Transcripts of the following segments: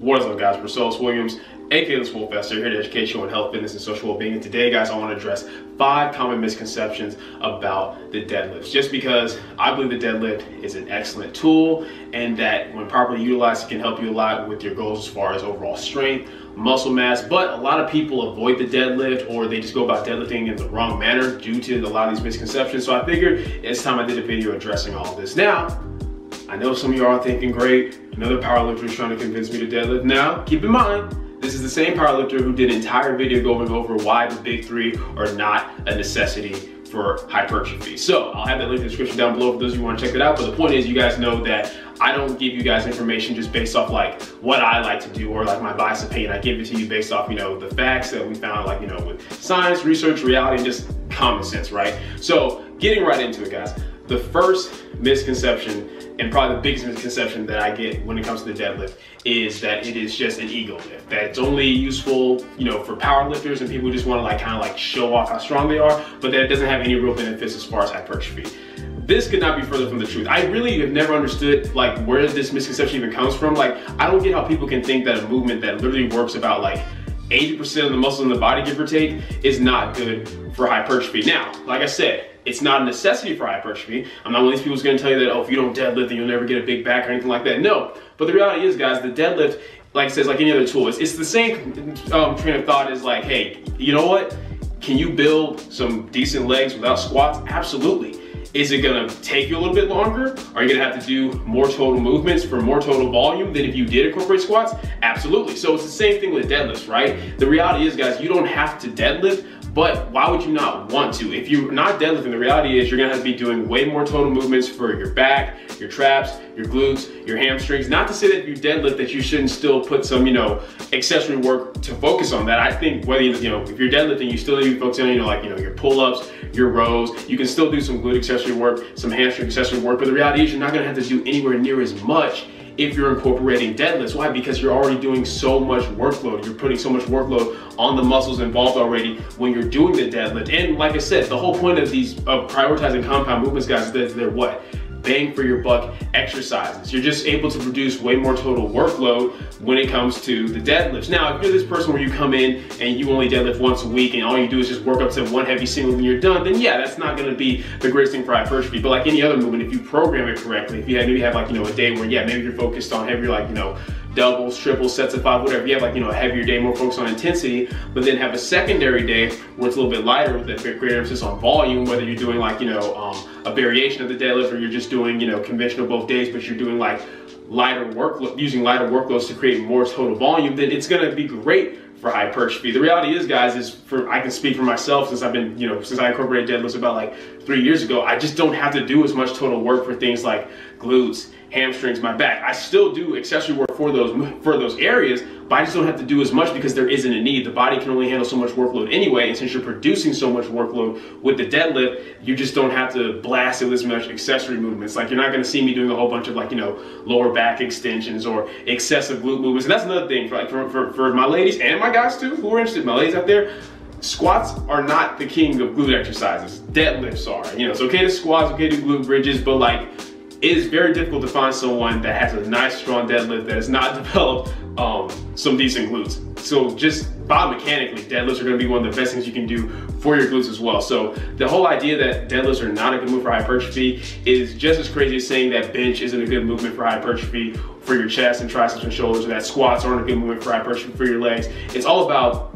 What is up, guys? Marcellus Williams, aka TheSwolefessor, here to educate you on health, fitness, and social well-being. And today, guys, I want to address 5 common misconceptions about the deadlifts. Just because I believe the deadlift is an excellent tool and that when properly utilized, it can help you a lot with your goals as far as overall strength, muscle mass. But a lot of people avoid the deadlift, or they just go about deadlifting in the wrong manner due to a lot of these misconceptions. So I figured it's time I did a video addressing all of this. Now, I know some of you are thinking, great, another powerlifter is trying to convince me to deadlift. Now, keep in mind, this is the same powerlifter who did an entire video going over why the big 3 are not a necessity for hypertrophy. So I'll have that link in the description down below for those of you who want to check it out. But the point is, you guys know that I don't give you guys information just based off like what I like to do or like my biased opinion. I give it to you based off, the facts that we found, like, with science, research, reality, and just common sense, right? So getting right into it, guys. The first misconception, and probably the biggest misconception that I get when it comes to the deadlift, is that it is just an ego lift. That it's only useful, for power lifters and people who just want to kind of show off how strong they are, but that it doesn't have any real benefits as far as hypertrophy. This could not be further from the truth. I really have never understood where this misconception even comes from. I don't get how people can think that a movement that literally works about 80% of the muscle in the body, give or take, is not good for hypertrophy. Now, like I said, it's not a necessity for hypertrophy. I'm not one of these people who's gonna tell you that, oh, if you don't deadlift, then you'll never get a big back or anything like that. No, but the reality is, guys, the deadlift, like it says, like any other tool, it's the same train of thought as hey, you know what? Can you build some decent legs without squats? Absolutely. Is it gonna take you a little bit longer? Are you gonna have to do more total movements for more total volume than if you did incorporate squats? Absolutely. So it's the same thing with deadlifts, right? The reality is, guys, you don't have to deadlift, but why would you not want to? If you're not deadlifting, the reality is you're gonna have to be doing way more total movements for your back, your traps, your glutes, your hamstrings. Not to say that if you deadlift that you shouldn't still put some, accessory work to focus on that. I think whether, if you're deadlifting, you still need to be focusing on, your pull-ups, your rows. You can still do some glute accessory work, some hamstring accessory work, but the reality is you're not gonna have to do anywhere near as much if you're incorporating deadlifts. Why? Because you're already doing so much workload. You're putting so much workload on the muscles involved already when you're doing the deadlift. And like I said, the whole point of prioritizing compound movements, guys, is that they're what? Bang for your buck exercises. You're just able to produce way more total workload when it comes to the deadlifts. Now, if you're this person where you come in and you only deadlift once a week and all you do is just work up to one heavy single and you're done, then yeah, that's not gonna be the greatest thing for hypertrophy. But like any other movement, if you program it correctly, if you maybe have a day where, yeah, maybe you're focused on heavier, doubles, triples, sets of 5, whatever. You have a heavier day, more focus on intensity, but then have a secondary day where it's a little bit lighter with a greater emphasis on volume, whether you're doing a variation of the deadlift or you're just doing, conventional both days, but you're doing lighter workload, using lighter workloads to create more total volume, then it's gonna be great for hypertrophy. The reality is, guys, I can speak for myself since I've been, since I incorporated deadlifts about 3 years ago, I just don't have to do as much total work for things like glutes, hamstrings, my back. I still do accessory work for those areas, but I just don't have to do as much because there isn't a need. The body can only handle so much workload anyway, and since you're producing so much workload with the deadlift, you just don't have to blast it with as much accessory movements. You're not gonna see me doing a whole bunch of lower back extensions or excessive glute movements. And that's another thing for my ladies and my guys too, who are interested, my ladies out there. Squats are not the king of glute exercises. Deadlifts are. It's okay to squat, it's okay to do glute bridges, but it is very difficult to find someone that has a nice strong deadlift that has not developed some decent glutes. So just biomechanically, deadlifts are gonna be one of the best things you can do for your glutes as well. So the whole idea that deadlifts are not a good move for hypertrophy is just as crazy as saying that bench isn't a good movement for hypertrophy for your chest and triceps and shoulders, or that squats aren't a good movement for hypertrophy for your legs. It's all about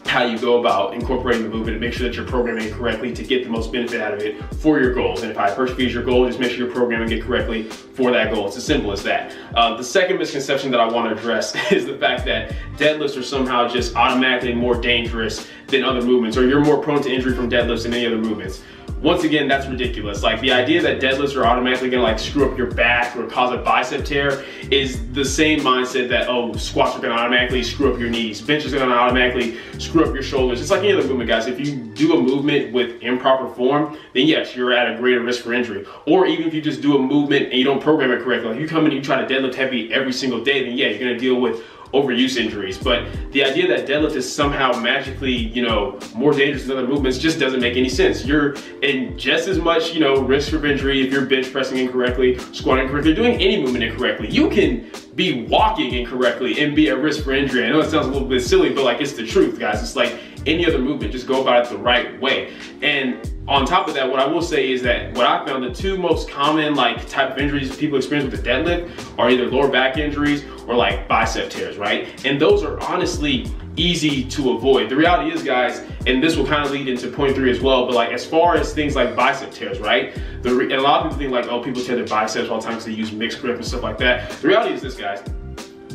how you go about incorporating the movement and make sure that you're programming it correctly to get the most benefit out of it for your goals. And if hypertrophy is your goal, just make sure you're programming it correctly for that goal. It's as simple as that. The second misconception that I want to address is the fact that deadlifts are somehow just automatically more dangerous than other movements, or you're more prone to injury from deadlifts than any other movements. Once again, that's ridiculous. The idea that deadlifts are automatically gonna screw up your back or cause a bicep tear is the same mindset that, oh, squats are gonna automatically screw up your knees, bench is gonna automatically screw up your shoulders. It's like any other movement, guys. If you do a movement with improper form, then yes, you're at a greater risk for injury. Or even if you just do a movement and you don't program it correctly, you come in and you try to deadlift heavy every single day, then yeah, you're gonna deal with overuse injuries. But the idea that deadlift is somehow magically, you know, more dangerous than other movements just doesn't make any sense. You're in just as much, you know, risk of injury if you're bench pressing incorrectly, squatting incorrectly, doing any movement incorrectly. You can be walking incorrectly and be at risk for injury. I know it sounds a little bit silly, but like, it's the truth, guys. It's like any other movement, just go about it the right way. And on top of that, what I will say is that what I found, the two most common like type of injuries people experience with the deadlift are either lower back injuries or like bicep tears, right? And those are honestly easy to avoid. The reality is, guys, and this will kind of lead into point 3 as well, but like as far as things like bicep tears, right? And a lot of people think like, oh, people tear their biceps all the time because they use mixed grip and stuff like that. The reality is this, guys,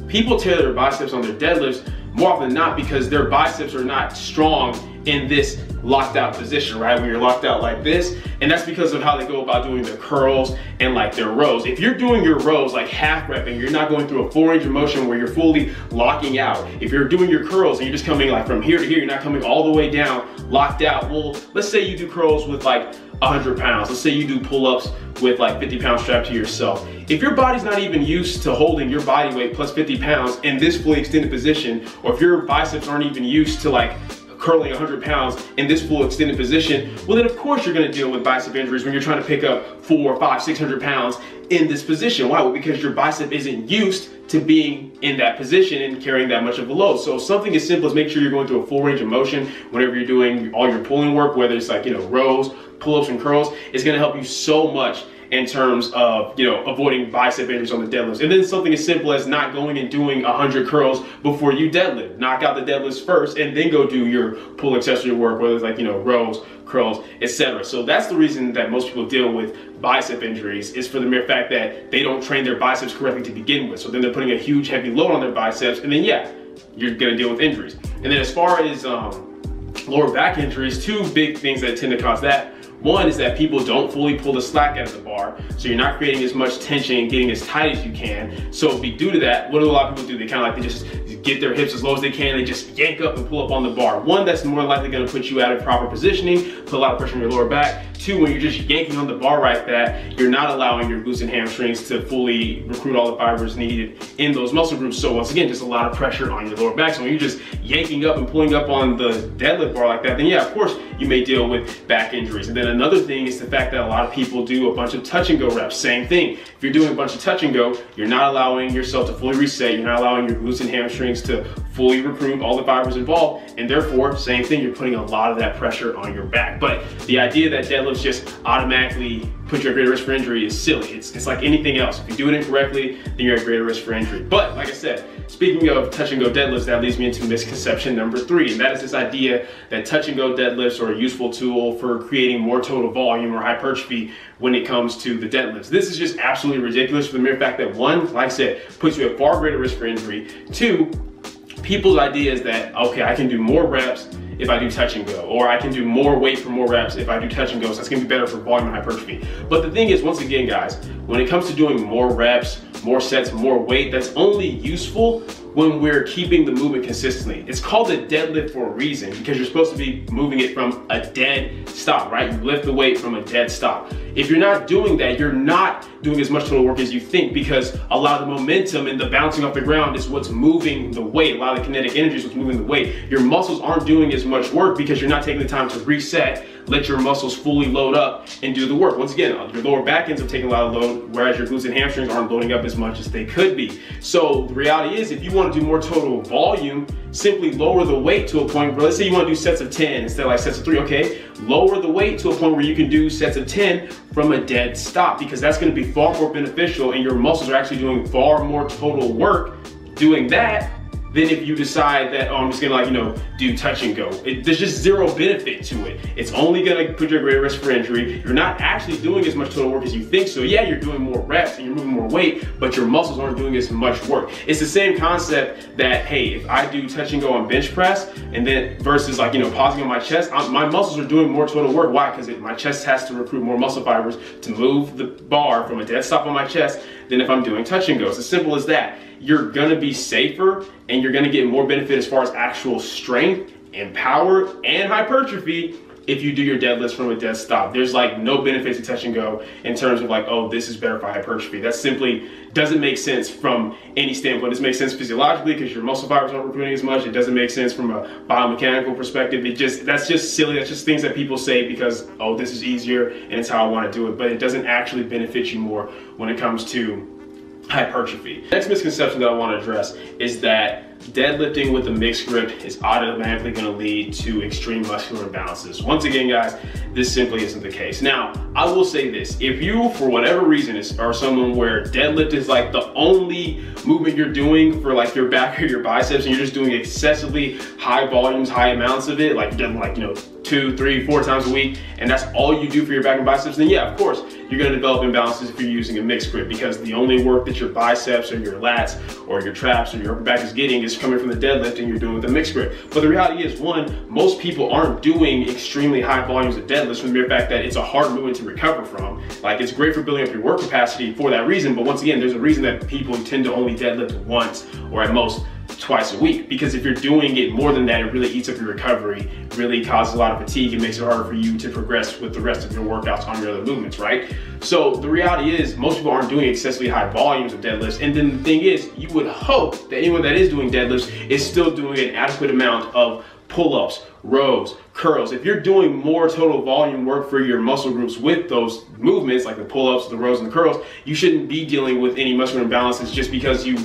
people tear their biceps on their deadlifts more often than not because their biceps are not strong in this locked out position, right? When you're locked out like this, and that's because of how they go about doing their curls and like their rows. If you're doing your rows like half repping, you're not going through a full range of motion where you're fully locking out. If you're doing your curls and you're just coming like from here to here, you're not coming all the way down, locked out. Well, let's say you do curls with like 100 pounds. Let's say you do pull-ups with like 50 pounds strapped to yourself. If your body's not even used to holding your body weight plus 50 pounds in this fully extended position, or if your biceps aren't even used to like curling 100 pounds in this full extended position, well then of course you're gonna deal with bicep injuries when you're trying to pick up 400, 500, 600 pounds in this position. Why? Well, because your bicep isn't used to being in that position and carrying that much of a load. So something as simple as make sure you're going through a full range of motion whenever you're doing all your pulling work, whether it's like, you know, rows, pull-ups and curls, is gonna help you so much in terms of, you know, avoiding bicep injuries on the deadlifts. And then something as simple as not going and doing 100 curls before you deadlift. Knock out the deadlifts first and then go do your pull accessory work, whether it's like, you know, rows, curls, etc. So that's the reason that most people deal with bicep injuries, is for the mere fact that they don't train their biceps correctly to begin with. So then they're putting a huge heavy load on their biceps, and then yeah, you're gonna deal with injuries. And then as far as lower back injuries, two big things that tend to cause that. One is that people don't fully pull the slack out of the bar, so you're not creating as much tension and getting as tight as you can. So due to that, what do a lot of people do? They kind of like, they just get their hips as low as they can, they just yank up and pull up on the bar. One, that's more likely gonna put you out of proper positioning, put a lot of pressure on your lower back. Two, when you're just yanking on the bar like that, you're not allowing your glutes and hamstrings to fully recruit all the fibers needed in those muscle groups. So once again, just a lot of pressure on your lower back. So when you're just yanking up and pulling up on the deadlift bar like that, then yeah, of course, you may deal with back injuries. And then another thing is the fact that a lot of people do a bunch of touch and go reps. Same thing. If you're doing a bunch of touch and go, you're not allowing yourself to fully reset. You're not allowing your glutes and hamstrings to fully recruit all the fibers involved. And therefore, same thing, you're putting a lot of that pressure on your back. But the idea that deadlifts just automatically put you at greater risk for injury is silly. It's like anything else. If you do it incorrectly, then you're at greater risk for injury. But like I said, speaking of touch and go deadlifts, that leads me into misconception number 3. And that is this idea that touch and go deadlifts are a useful tool for creating more total volume or hypertrophy when it comes to the deadlifts. This is just absolutely ridiculous for the mere fact that, one, like I said, puts you at far greater risk for injury. Two, people's idea is that, okay, I can do more reps if I do touch and go, or I can do more weight for more reps if I do touch and go, so that's gonna be better for volume and hypertrophy. But the thing is, once again, guys, when it comes to doing more reps, more sets, more weight, that's only useful when we're keeping the movement consistently. It's called a deadlift for a reason, because you're supposed to be moving it from a dead stop, right? You lift the weight from a dead stop. If you're not doing that, you're not doing as much total work as you think, because a lot of the momentum and the bouncing off the ground is what's moving the weight. A lot of the kinetic energy is what's moving the weight. Your muscles aren't doing as much work because you're not taking the time to reset, let your muscles fully load up and do the work. Once again, your lower back ends up taking a lot of load, whereas your glutes and hamstrings aren't loading up as much as they could be. So the reality is, if you want to do more total volume, simply lower the weight to a point where, let's say you want to do sets of 10 instead of like sets of 3, okay? Lower the weight to a point where you can do sets of 10 from a dead stop, because that's going to be far more beneficial and your muscles are actually doing far more total work doing that than if you decide that, oh, I'm just gonna, like, you know, do touch and go. There's just zero benefit to it. It's only gonna put you at greater risk for injury. You're not actually doing as much total work as you think. So yeah, you're doing more reps and you're moving more weight, but your muscles aren't doing as much work. It's the same concept that, hey, if I do touch and go on bench press and then versus, like, you know, pausing on my chest, my muscles are doing more total work. Why? Because my chest has to recruit more muscle fibers to move the bar from a dead stop on my chest than if I'm doing touch and go. It's as simple as that. You're gonna be safer and you're gonna get more benefit as far as actual strength and power and hypertrophy if you do your deadlifts from a dead stop. There's like no benefit to touch and go in terms of like, oh, this is better for hypertrophy. That simply doesn't make sense from any standpoint. It makes sense physiologically because your muscle fibers aren't recruiting as much. It doesn't make sense from a biomechanical perspective. That's just silly. That's just things that people say because, oh, this is easier and it's how I want to do it. But it doesn't actually benefit you more when it comes to hypertrophy. Next misconception that I want to address is that deadlifting with a mixed grip is automatically going to lead to extreme muscular imbalances. Once again, guys, this simply isn't the case. Now, I will say this: if you, for whatever reason, are someone where deadlift is like the only movement you're doing for like your back or your biceps, and you're just doing excessively high volumes, high amounts of it, like you're doing like, 2, 3, 4 times a week, and that's all you do for your back and biceps, then yeah, of course, you're gonna develop imbalances if you're using a mixed grip, because the only work that your biceps or your lats or your traps or your upper back is getting is coming from the deadlift, and you're doing with a mixed grip. But the reality is, one, most people aren't doing extremely high volumes of deadlifts from the mere fact that it's a hard movement to recover from. Like, it's great for building up your work capacity for that reason, but once again, there's a reason that people tend to only deadlift once or at most twice a week, because if you're doing it more than that, it really eats up your recovery, really causes a lot of fatigue, and makes it harder for you to progress with the rest of your workouts on your other movements, right? So the reality is, most people aren't doing excessively high volumes of deadlifts, and then the thing is, you would hope that anyone that is doing deadlifts is still doing an adequate amount of pull-ups, rows, curls. If you're doing more total volume work for your muscle groups with those movements, like the pull-ups, the rows, and the curls, you shouldn't be dealing with any muscular imbalances just because you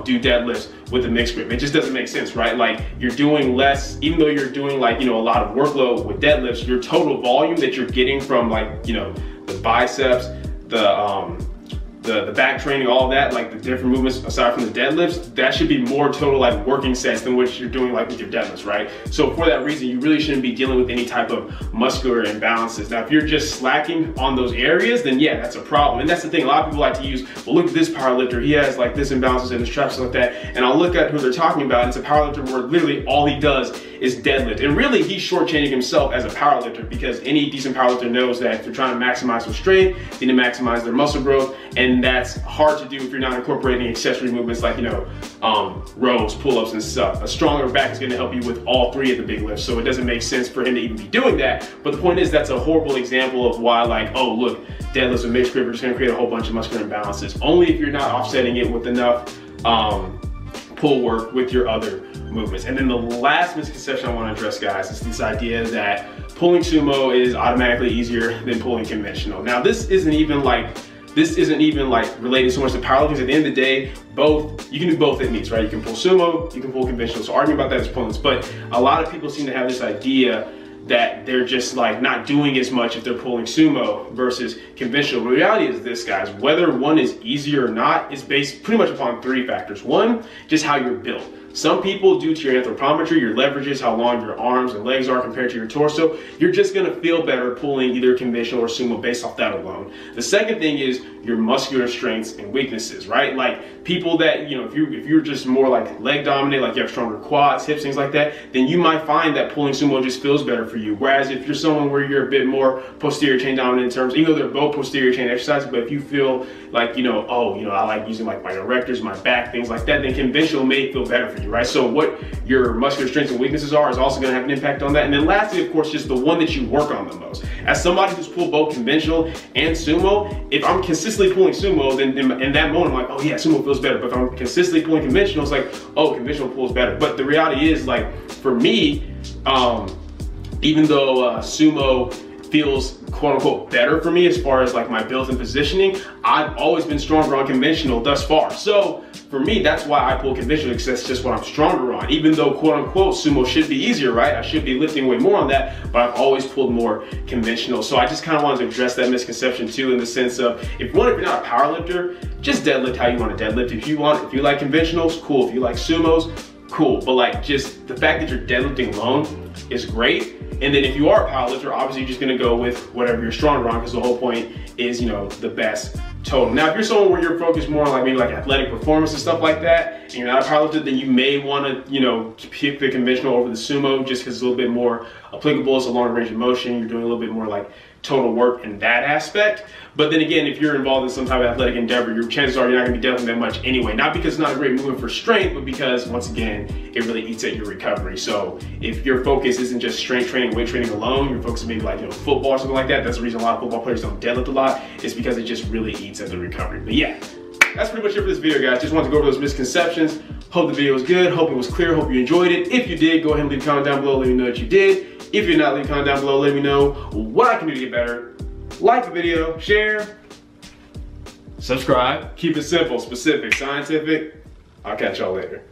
do deadlifts with a mixed grip. It just doesn't make sense, right? Like, you're doing less, even though you're doing like, a lot of workload with deadlifts, your total volume that you're getting from like, the biceps, the back training, all that, like the different movements aside from the deadlifts, that should be more total like working sets than what you're doing like with your deadlifts, right? So for that reason, you really shouldn't be dealing with any type of muscular imbalances. Now, if you're just slacking on those areas, then yeah, that's a problem. And that's the thing, a lot of people like to use, well, look at this powerlifter, he has like this imbalances in his traps like that, and I'll look at who they're talking about, and it's a powerlifter where literally all he does is deadlift. And really, he's shortchanging himself as a powerlifter, because any decent powerlifter knows that if they're trying to maximize their strength, they need to maximize their muscle growth, and that's hard to do if you're not incorporating accessory movements like, rows, pull-ups, and stuff. A stronger back is gonna help you with all three of the big lifts, so it doesn't make sense for him to even be doing that. But the point is, that's a horrible example of why, like, oh, look, deadlifts with mixed grip are just gonna create a whole bunch of muscular imbalances. Only if you're not offsetting it with enough pull work with your other movements. And then the last misconception I want to address, guys, is this idea that pulling sumo is automatically easier than pulling conventional. Now, this isn't even like related so much to powerlifting. At the end of the day, you can do both techniques, right? You can pull sumo, you can pull conventional. So arguing about that is pointless. But a lot of people seem to have this idea that they're just like not doing as much if they're pulling sumo versus conventional. The reality is this, guys: whether one is easier or not is based pretty much upon 3 factors. One, just how you're built. Some people, due to your anthropometry, your leverages, how long your arms and legs are compared to your torso, you're just gonna feel better pulling either conventional or sumo based off that alone. The second thing is your muscular strengths and weaknesses, right? Like, people that, if you're just more like leg dominant, like you have stronger quads, hips, things like that, then you might find that pulling sumo just feels better for you. Whereas if you're someone where you're a bit more posterior chain dominant in terms, even though they're both posterior chain exercises, but if you feel like, I like using like my erectors, my back, things like that, then conventional may feel better for you, right? So what your muscular strengths and weaknesses are is also gonna have an impact on that. And then lastly, of course, just the one that you work on the most. As somebody who's pulled both conventional and sumo, if I'm consistently pulling sumo, then in that moment, I'm like, oh yeah, sumo feels better. But if I'm consistently pulling conventional, it's like, oh, conventional pulls better. But the reality is, like, for me, even though sumo feels quote unquote better for me as far as like my build and positioning, I've always been stronger on conventional thus far. So for me, that's why I pull conventional, because that's just what I'm stronger on. Even though quote unquote sumo should be easier, right? I should be lifting way more on that, but I've always pulled more conventional. So I just kind of wanted to address that misconception too, in the sense of, if you're not a power lifter, just deadlift how you want to deadlift. If you like conventionals, cool. If you like sumos, cool. But like, just the fact that you're deadlifting alone is great. And then if you are a powerlifter, obviously you're just gonna go with whatever you're stronger on, because the whole point is, the best total. Now, if you're someone where you're focused more on like maybe like athletic performance and stuff like that, and you're not a powerlifter, then you may wanna, pick the conventional over the sumo, just because it's a little bit more applicable. It's a longer range of motion. You're doing a little bit more like total work in that aspect. But then again, if you're involved in some type of athletic endeavor, your chances are you're not gonna be deadlifting that much anyway. Not because it's not a great movement for strength, but because once again, it really eats at your recovery. So if your focus isn't just strength training, weight training alone, your focus is maybe like, football or something like that. That's the reason a lot of football players don't deadlift a lot, is because it just really eats at the recovery. But yeah, that's pretty much it for this video, guys. Just wanted to go over those misconceptions. Hope the video was good. Hope it was clear. Hope you enjoyed it. If you did, go ahead and leave a comment down below. Let me know that you did. If you're not, leave a comment down below. Let me know what I can do to get better. Like the video, share, subscribe. Keep it simple, specific, scientific. I'll catch y'all later.